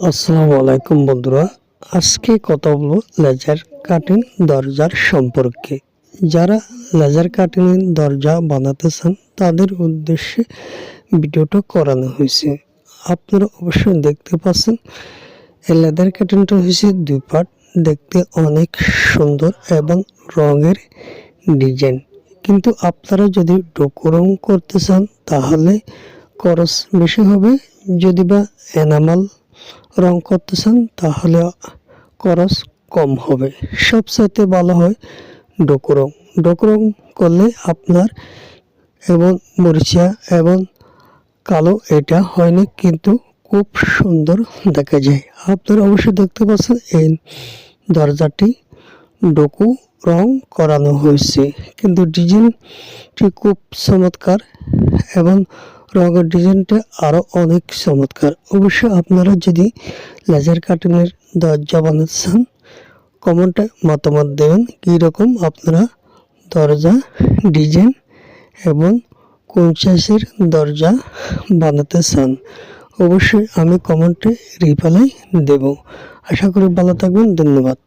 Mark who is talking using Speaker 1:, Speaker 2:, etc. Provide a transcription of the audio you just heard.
Speaker 1: আসসালামু আলাইকুম বন্ধুরা, আজকে কথা বলবো লেজার কাটিং দরজার সম্পর্কে। যারা লেজার কাটিং দরজা বানাতে চান তাদের উদ্দেশ্যে ভিডিওটা করানো হয়েছে। আপনারা অবশ্যই দেখতে পাচ্ছেন এই লেজার কাটিংটা হয়েছে 2 পার্ট, দেখতে অনেক সুন্দর এবং রঙের ডিজাইন। কিন্তু আপনারা যদি ডোকো রং করতে চান তাহলে খরচ বেশি হবে, যদি বা এনামেল রং করতে চান তাহলে খরচ কম হবে। সবচাইতে ভালো হয় ডোকো রং। ডোকো রং করলে আপনার এবং মরিচা এবং কালো এটা হয় না, কিন্তু খুব সুন্দর দেখা যায়। আপনারা অবশ্যই দেখতে পাচ্ছেন এই দরজাটি ডোকো রং করানো হয়েছে, কিন্তু ডিজাইনটি খুব চমৎকার এবং রঙের ডিজাইনটা আরও অনেক চমৎকার। অবশ্যই আপনারা যদি লেজার কাটিংয়ের দরজা বানাতে চান কমেন্টে মতামত দেবেন কীরকম আপনারা দরজা ডিজাইন এবং কোন সাইজের দরজা বানাতে চান। অবশ্যই আমি কমেন্টে রিপ্লাই দেব। আশা করি ভালো থাকবেন। ধন্যবাদ।